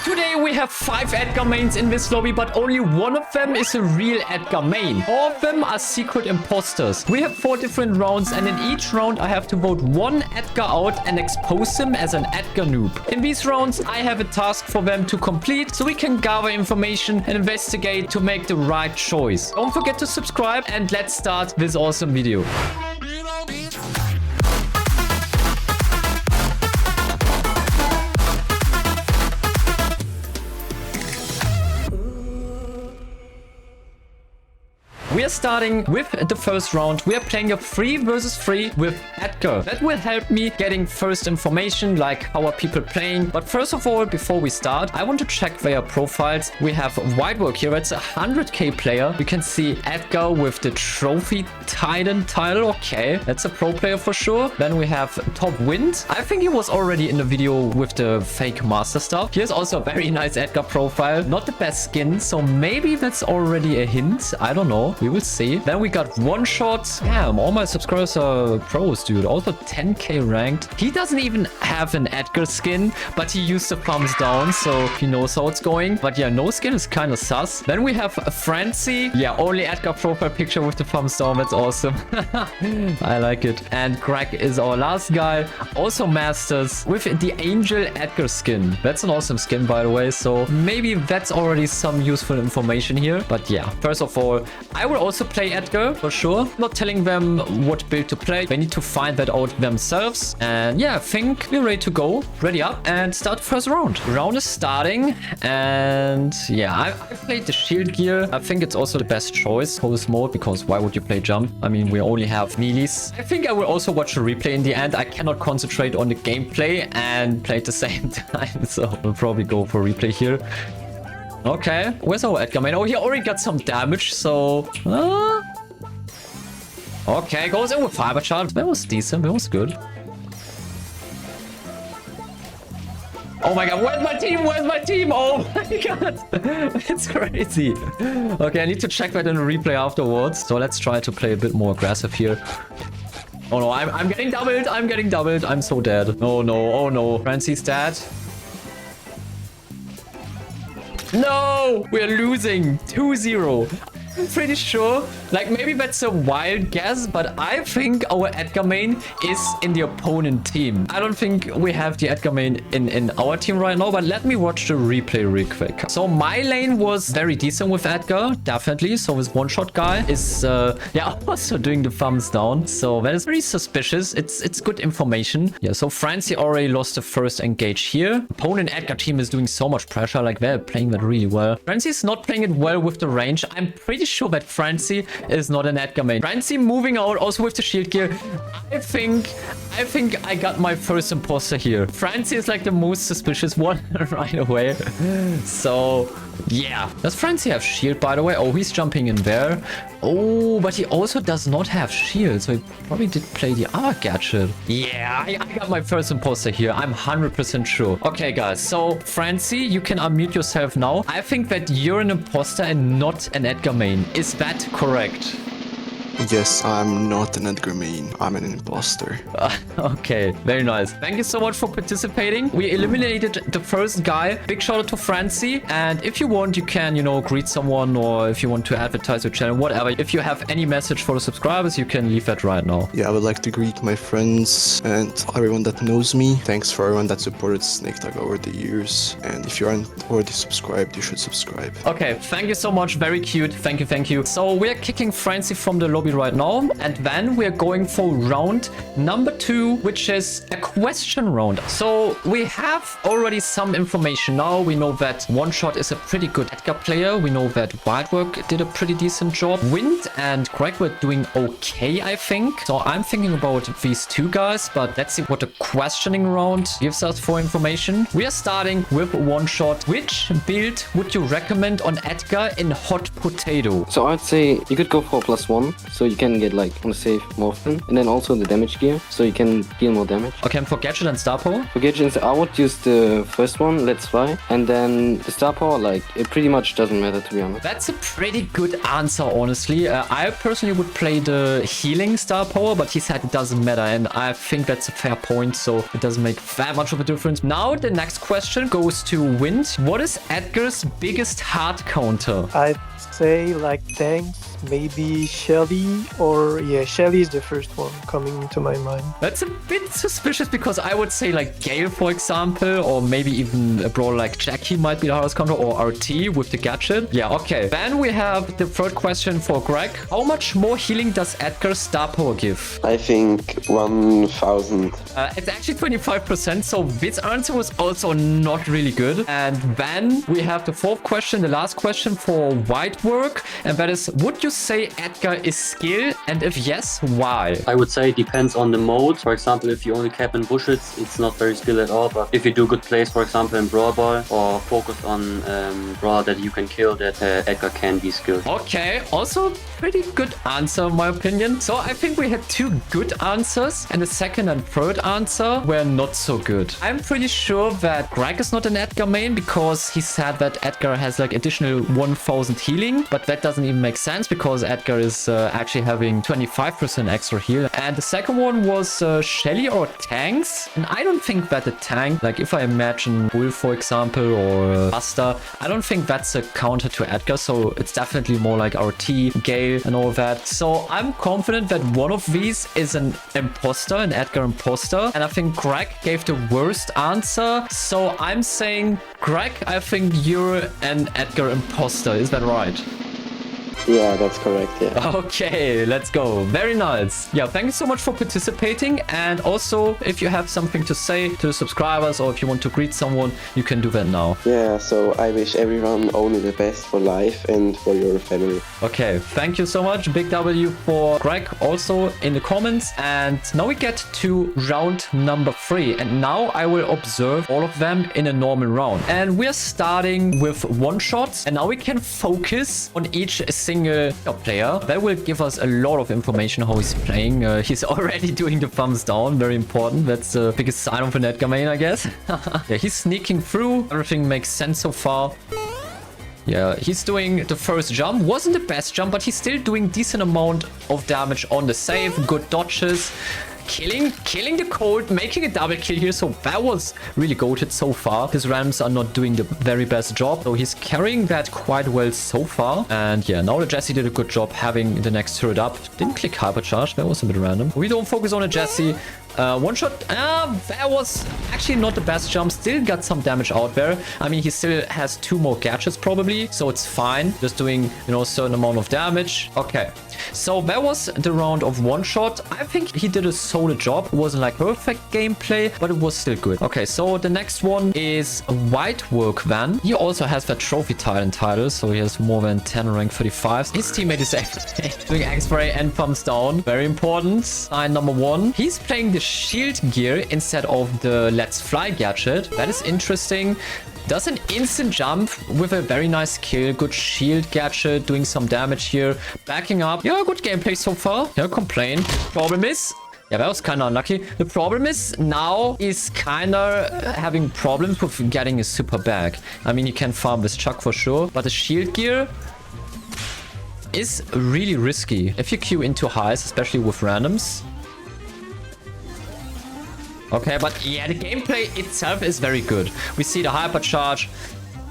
Today we have 5 Edgar mains in this lobby, but only one of them is a real Edgar main. All of them are secret imposters. We have 4 different rounds, and in each round I have to vote one Edgar out and expose him as an Edgar noob. In these rounds, I have a task for them to complete so we can gather information and investigate to make the right choice. Don't forget to subscribe, and let's start this awesome video. We are starting with the first round. We are playing a 3 versus 3 with Edgar. That will help me getting first information, like how are people playing. But first of all, before we start, I want to check their profiles. We have Whitework here. It's a 100k player. You can see Edgar with the Trophy Titan title. Okay, that's a pro player for sure. Then we have Top Wind. I think he was already in the video with the fake master stuff. Here's also a very nice Edgar profile. Not the best skin, so maybe that's already a hint. I don't know. We will see. Then we got One Shot. Damn, all my subscribers are pros, dude. Also 10k ranked. He doesn't even have an Edgar skin, but he used the thumbs down, so he knows how it's going. But yeah, no skin is kind of sus. Then we have Francie. Yeah, only Edgar profile picture with the thumbs down. That's awesome. I like it. And Greg is our last guy. Also Masters with the Angel Edgar skin. That's an awesome skin, by the way. So maybe that's already some useful information here. But yeah, first of all, I will also play Edgar for sure. Not telling them what build to play. They need to find that out themselves. And yeah, I think we're ready to go. Ready up and start the first round. Round is starting. And yeah, I played the shield gear. I think it's also the best choice for this mode, because why would you play jump? I mean, we only have meelees. I think I will also watch the replay in the end. I cannot concentrate on the gameplay and play at the same time. So we'll probably go for replay here. Okay, where's our Edgar main? Oh, he already got some damage, so... Okay, goes in with Fiber Charge. That was decent, that was good. Oh my god, where's my team? Where's my team? Oh my god, it's crazy. Okay, I need to check that in the replay afterwards. So let's try to play a bit more aggressive here. Oh no, I'm getting doubled. I'm getting doubled. I'm so dead. Oh no, oh no. Francie's dead. No, we're losing 2-0. I'm pretty sure, like maybe that's a wild guess, but I think our Edgar main is in the opponent team. I don't think we have the Edgar main in our team right now, but let me watch the replay real quick. So my lane was very decent with Edgar, definitely. So this one-shot guy is, yeah, also doing the thumbs down. So that is very suspicious. It's good information. Yeah, so Francie already lost the first engage here. Opponent Edgar team is doing so much pressure, like they're playing that really well. Francie's not playing it well with the range. I'm pretty sure that Francie is not an Edgar main. Francie moving out also with the shield gear. I think I got my first imposter here. Francie is like the most suspicious one right away. So yeah. Does Francie have shield, by the way? Oh, he's jumping in there. Oh, but he also does not have shield, so he probably did play the other gadget. Yeah, I got my first imposter here. I'm 100% sure. Okay, guys, so Francie, you can unmute yourself now. I think that you're an imposter and not an Edgar main. Is that correct? Yes, I'm not an Edgar main. I'm an imposter. Okay, very nice. Thank you so much for participating. We eliminated the first guy. Big shout out to Francie. And if you want, you can, you know, greet someone, or if you want to advertise your channel, whatever. If you have any message for the subscribers, you can leave that right now. Yeah, I would like to greet my friends and everyone that knows me. Thanks for everyone that supported SnakeThug over the years. And if you aren't already subscribed, you should subscribe. Okay, thank you so much. Very cute. Thank you, thank you. So we're kicking Francie from the lobby right now, and then we're going for round number 2, which is a question round. So we have already some information now. We know that One Shot is a pretty good Edgar player. We know that Whitework did a pretty decent job. Wind and Greg were doing okay, I think. So I'm thinking about these two guys, but let's see what the questioning round gives us for information. We are starting with One Shot. Which build would you recommend on Edgar in Hot Potato? So I'd say you could go for +1. so you can get like on the save more often. And then also the damage gear, so you can deal more damage. Okay, and for gadget and star power? For gadgets, I would use the first one, Let's Fly. And then the star power, like, it pretty much doesn't matter, to be honest. That's a pretty good answer, honestly. I personally would play the healing star power, but he said it doesn't matter, and I think that's a fair point, so it doesn't make that much of a difference. Now, the next question goes to Wind. What is Edgar's biggest hard counter? I'd say like tanks, maybe Shelly, or yeah, Shelly is the first one coming to my mind. That's a bit suspicious because I would say like Gale, for example, or maybe even a brawler like Jackie might be the hardest counter, or RT with the gadget. Yeah, okay. Then we have the third question for Greg. How much more healing does Edgar's star power give? I think 1000. It's actually 25%, so this answer was also not really good. And then we have the fourth question, the last question for White Work, and that is, would you say Edgar is skilled? And if yes, why? I would say it depends on the mode. For example, if you only cap in bushes, it's not very skilled at all. But if you do good plays, for example, in Brawl Ball, or focus on Brawl that you can kill, that Edgar can be skilled. Okay, also pretty good answer in my opinion. So I think we had two good answers, and the second and third answer were not so good. I'm pretty sure that Greg is not an Edgar main because he said that Edgar has like additional 1000 healing, but that doesn't even make sense because Edgar is actually having 25% extra heal. And the second one was Shelly or tanks, and I don't think that a tank, like if I imagine Bull for example, or Buster, I don't think that's a counter to Edgar, so it's definitely more like RT, Gale and all that. So I'm confident that one of these is an imposter, an Edgar imposter, and I think Greg gave the worst answer, so I'm saying Greg, I think you're an Edgar imposter, is that right? Yeah, that's correct, yeah. Okay, let's go. Very nice. Yeah, thank you so much for participating. And also, if you have something to say to the subscribers or if you want to greet someone, you can do that now. Yeah, so I wish everyone only the best for life and for your family. Okay, thank you so much. Big W for Greg also in the comments. And now we get to round number 3. And now I will observe all of them in a normal round. And we're starting with one shot. And now we can focus on each single player. That will give us a lot of information how he's playing. He's already doing the thumbs down. Very important. That's the biggest sign of an Edgar main, I guess. Yeah, he's sneaking through. Everything makes sense so far. Yeah, he's doing the first jump. Wasn't the best jump, but he's still doing decent amount of damage on the save. Good dodges. Killing the cold, making a double kill here, so that was really goated so far. His rams are not doing the very best job, so he's carrying that quite well so far. And yeah, now the Jesse did a good job having the next turret up. Didn't click hypercharge, that was a bit random. We don't focus on a Jesse. One shot, that was actually not the best jump. Still got some damage out there. I mean, he still has 2 more gadgets probably, so it's fine. Just doing, you know, a certain amount of damage. Okay, so that was the round of one shot. I think he did a solid job. It wasn't like perfect gameplay, but it was still good. Okay, so the next one is White Work Van. He also has that trophy title, so he has more than 10 rank 35s. His teammate is actually doing X-Spray and thumbs down. Very important. Sign number 1. He's playing the shield gear instead of the Let's Fly gadget. That is interesting. Does an instant jump with a very nice kill. Good shield gadget, doing some damage here. Backing up. Yeah, good gameplay so far. Yeah, complain. Problem is, yeah, that was kind of unlucky. The problem is now he's kind of having problems with getting a super bag. I mean, you can farm this Chuck for sure, but the shield gear is really risky. If you queue into highs, especially with randoms. Okay, but yeah, the gameplay itself is very good. We see the hypercharge.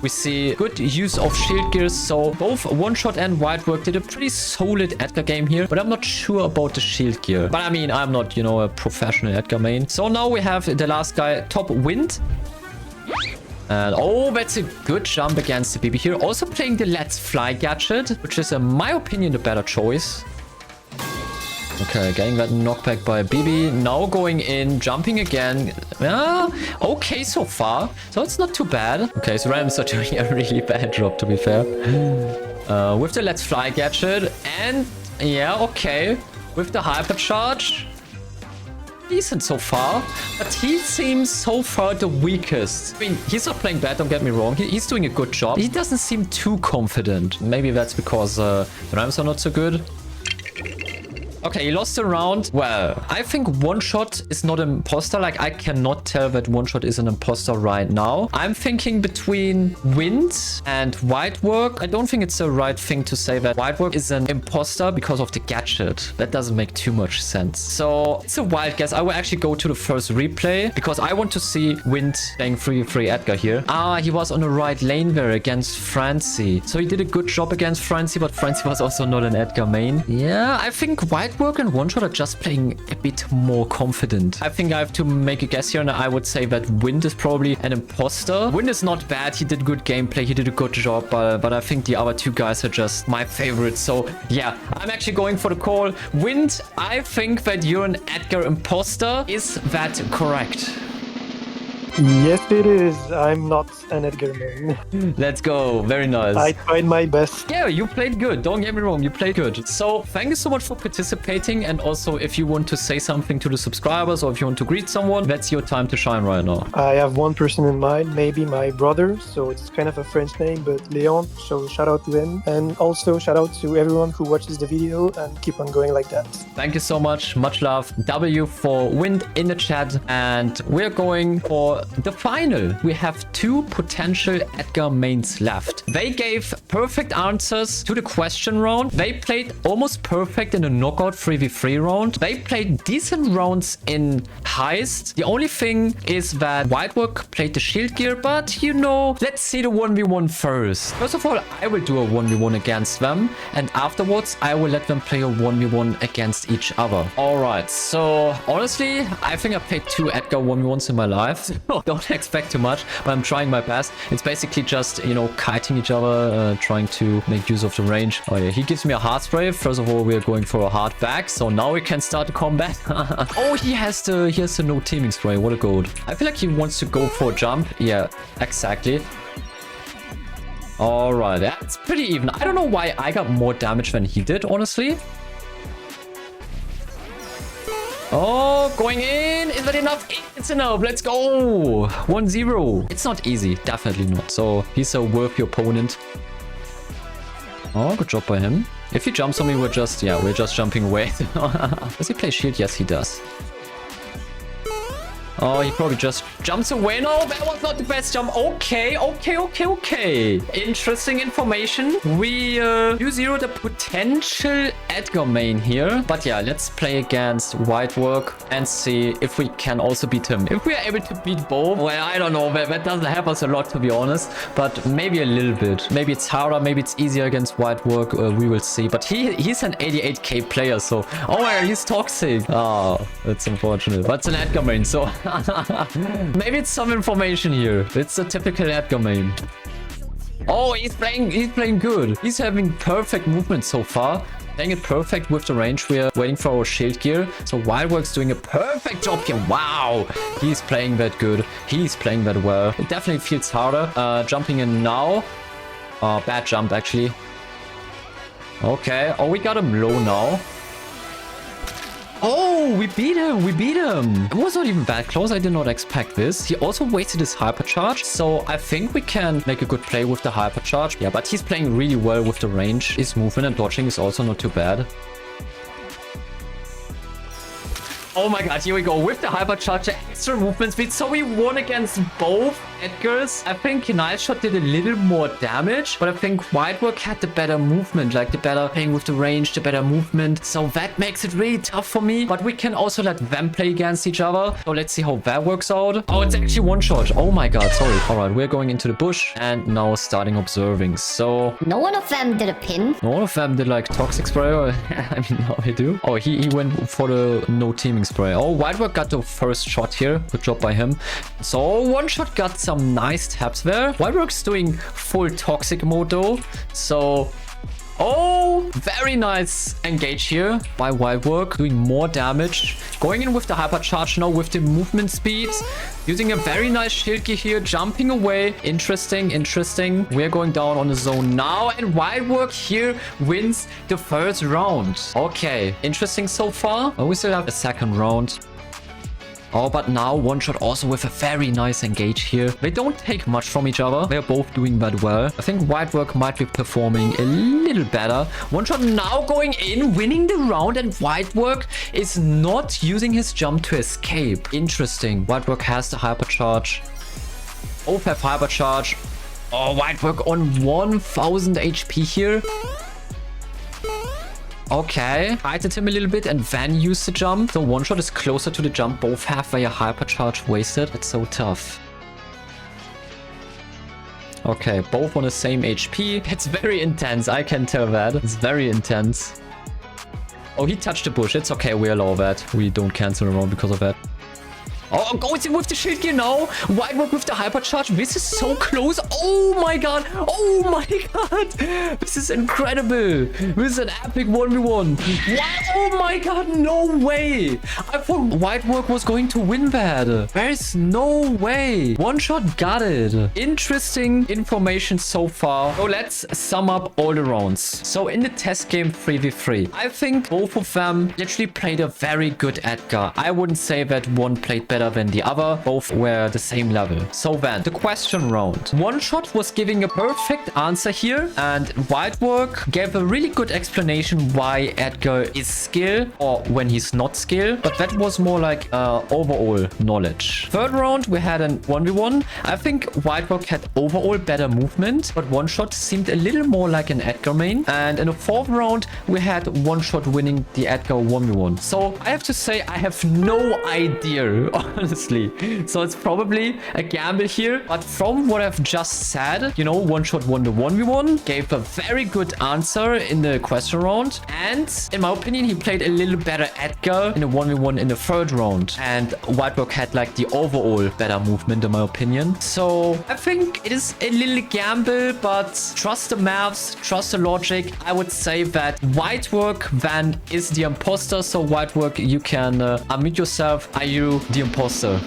We see good use of shield gears. So both One Shot and White Work did a pretty solid Edgar game here. But I'm not sure about the shield gear. But I mean, I'm not, you know, a professional Edgar main. So now we have the last guy, Top Wind. And oh, that's a good jump against the BB here. Also playing the Let's Fly gadget, which is, in my opinion, the better choice. Okay, getting that knockback by BB. Now going in, jumping again. Okay so far. So it's not too bad. Okay, so Rams are doing a really bad drop, to be fair. With the Let's Fly gadget. And yeah, okay. With the hypercharge. Decent so far. But he seems so far the weakest. I mean, he's not playing bad, don't get me wrong. He's doing a good job. He doesn't seem too confident. Maybe that's because the Rams are not so good. Okay, he lost a round. Well, I think one shot is not an imposter. Like, I cannot tell that one shot is an imposter right now. I'm thinking between Wind and White Work. I don't think it's the right thing to say that White Work is an imposter because of the gadget. That doesn't make too much sense. So it's a wild guess. I will actually go to the first replay because I want to see Wind playing free Edgar here. Ah, he was on the right lane there against Francie. So he did a good job against Francie, but Francie was also not an Edgar main. Yeah, I think White Work and One Shot are just playing a bit more confident. I think I have to make a guess here, and I would say that Wind is probably an imposter. Wind is not bad. He did good gameplay. He did a good job, but I think the other two guys are just my favorites. So yeah, I'm actually going for the call. Wind, I think that you're an Edgar imposter. Is that correct? Yes, it is. I'm not an Edgar main. Let's go. Very nice. I tried my best. Yeah, you played good. Don't get me wrong. You played good. So thank you so much for participating. And also, if you want to say something to the subscribers or if you want to greet someone, that's your time to shine right now. I have one person in mind, maybe my brother. So it's kind of a French name, but Leon. So shout out to him. And also shout out to everyone who watches the video and keep on going like that. Thank you so much. Much love. W for Wind in the chat. And we're going for the final. We have two potential Edgar mains left. They gave perfect answers to the question round. They played almost perfect in the knockout 3v3 round. They played decent rounds in heist. The only thing is that Whitework played the shield gear, but you know, let's see the 1v1 first. First of all, I will do a 1v1 against them, and afterwards I will let them play a 1v1 against each other. Alright, so honestly, I think I played two Edgar 1v1s in my life. Don't expect too much, but I'm trying my best. It's basically just, you know, kiting each other, trying to make use of the range. Oh yeah, he gives me a heart spray. First of all, we're going for a heart back, so now we can start the combat. Oh, he has the no teaming spray. What a gold. I feel like he wants to go for a jump. Yeah, exactly. All right, that's pretty even. I don't know why I got more damage than he did, honestly. Oh, going in. Is that enough? It's enough. Let's go. 1-0. It's not easy. Definitely not. So he's a worthy opponent. Oh, good job by him. If he jumps on me, we're just jumping away. Does he play shield? Yes, he does. Oh, he probably just jumps away. No, that was not the best jump. Okay. Interesting information. We do zero the potential Edgar main here. But yeah, let's play against Whitework and see if we can also beat him. If we are able to beat both, well, I don't know. That doesn't help us a lot, to be honest. But maybe a little bit. Maybe it's harder. Maybe it's easier against Whitework. We will see. But he's an 88k player, so... Oh my god, he's toxic. Oh, that's unfortunate. But it's an Edgar main, so... Maybe it's some information here. It's a typical Edgar main. Oh, he's playing good. He's having perfect movement so far. Playing it perfect with the range. We're waiting for our shield gear. So Wildwork's doing a perfect job here. Wow. He's playing that good. He's playing that well. It definitely feels harder. Jumping in now. Bad jump, actually. Okay. Oh, we got him low now. Oh, we beat him. It was not even that close. I did not expect this. He also wasted his hypercharge. So I think we can make a good play with the hypercharge. Yeah, but he's playing really well with the range. His movement and dodging is also not too bad. Oh my god, here we go with the hypercharge, extra movement speed. So we won against both Edgars. I think Nice Shot did a little more damage, but I think Whitework had the better movement, like the better playing with the range, the better movement. So that makes it really tough for me, but we can also let them play against each other. So let's see how that works out. Oh, it's actually one shot. Oh my god, sorry. All right, we're going into the bush and now starting observing. So no one of them did a pin. No one of them did like toxic spray, or I mean, no, they do. Oh, he went for the no teaming spray. Oh, Whitework got the first shot here. Good job by him. So one shot got some nice taps there. Whitework's doing full toxic mode though. So oh, very nice engage here by Whitework. Doing more damage. Going in with the hypercharge now with the movement speed. Using a very nice shield gear here. Jumping away. Interesting. We're going down on the zone now. And Whitework here wins the first round. Okay. Interesting so far. Oh, we still have a second round. Oh, but now one shot also with a very nice engage here. They don't take much from each other. They're both doing that well. I think white work might be performing a little better. One shot now going in, winning the round, and white work is not using his jump to escape. Interesting. White work has the hypercharge. Both have hypercharge. Oh, white work on 1000 HP here. Okay, heightened him a little bit and then used the jump. So one shot is closer to the jump. Both have their hypercharge wasted. It's so tough. Okay, both on the same HP. It's very intense. I can tell that. It's very intense. Oh, he touched the bush. It's okay. We allow that. We don't cancel around because of that. Oh, goes in with the shield gear now. White work with the hypercharge. This is so close. Oh my god. Oh my god. This is incredible. This is an epic 1v1. What? Oh my god. No way. I thought white work was going to win that. There is no way. One shot got it. Interesting information so far. So let's sum up all the rounds. So in the test game 3v3, I think both of them literally played a very good Edgar. I wouldn't say that one played better than the other. Both were the same level. So then, the question round. One shot was giving a perfect answer here, and white work gave a really good explanation why Edgar is skill or when he's not skill, but that was more like overall knowledge. Third round, we had an 1v1. I think white work had overall better movement, but one shot seemed a little more like an Edgar main. And in the fourth round, we had one shot winning the Edgar 1v1. So I have to say, I have no idea, honestly. So it's probably a gamble here. But from what I've just said, you know, one shot won the 1v1, gave a very good answer in the question round. And in my opinion, he played a little better Edgar in the 1v1 in the third round. And white work had like the overall better movement, in my opinion. So I think it is a little gamble, but trust the maths, trust the logic. I would say that white work then is the imposter. So white work, you can unmute yourself. Are you the imposter?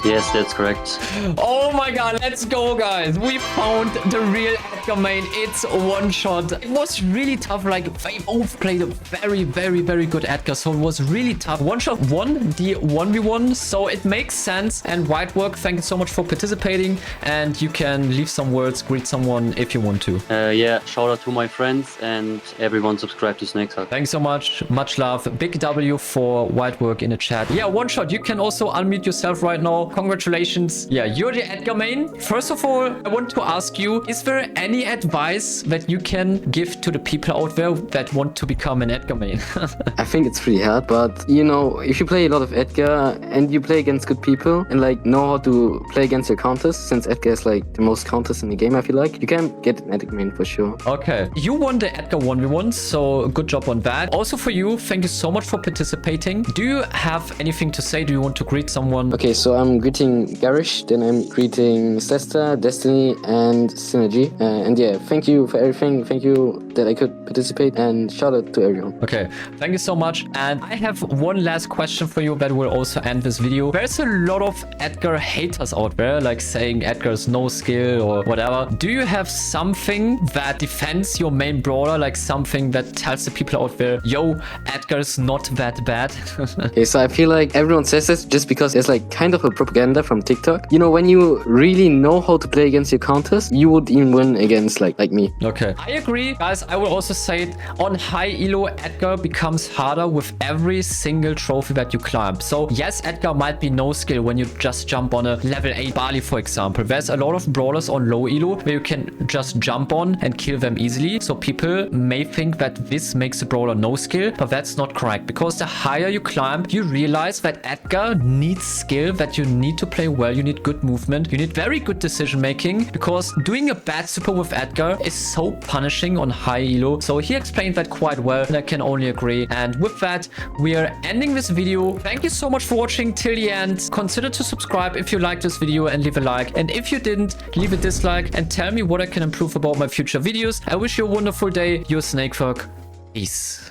Yes, that's correct. Oh my god, let's go, guys. We found the real Edgar main. It's one shot. It was really tough. Like, they both played a very, very, very good Edgar. So it was really tough. One shot won the 1v1. So it makes sense. And white work, thank you so much for participating. And you can leave some words, greet someone if you want to. Yeah, shout out to my friends and everyone subscribe to SnakeThug. Thanks so much. Much love. Big W for white work in the chat. Yeah, one shot. You can also unmute yourself right now. Congratulations. Yeah, you're the Edgar main. First of all, I want to ask you, is there any advice that you can give to the people out there that want to become an Edgar main? I think it's pretty hard, but you know, if you play a lot of Edgar and you play against good people and like know how to play against your counters, since Edgar is like the most counters in the game, I feel like you can get an Edgar main for sure. Okay, you won the Edgar 1v1, so good job on that. Also for you, thank you so much for participating. Do you have anything to say? Do you want to greet someone? Okay, so I'm greeting Garish, then I'm greeting Sesta, Destiny, and Synergy. And yeah, thank you for everything. Thank you that I could participate, and shout out to everyone. Okay, thank you so much. And I have one last question for you that will also end this video. There's a lot of Edgar haters out there, like saying Edgar's no skill or whatever. Do you have something that defends your main brawler, like something that tells the people out there, yo, Edgar's not that bad? Okay, so I feel like everyone says this just because there's like kind of a propaganda from TikTok. You know, when you really know how to play against your counters, you would even win against like me. Okay, I agree. Guys, I will also say it, on high elo, Edgar becomes harder with every single trophy that you climb. So yes, Edgar might be no skill when you just jump on a level 8 Barley, for example. There's a lot of brawlers on low elo where you can just jump on and kill them easily. So people may think that this makes a brawler no skill, but that's not correct, because the higher you climb, you realize that Edgar needs skill, that you need to play well, you need good movement, you need very good decision making, because doing a bad super with Edgar is so punishing on high elo. So he explained that quite well, and I can only agree. And with that, we are ending this video. Thank you so much for watching till the end. Consider to subscribe if you liked this video and leave a like, and if you didn't, leave a dislike and tell me what I can improve about my future videos. I wish you a wonderful day. Your SnakeThug. Peace.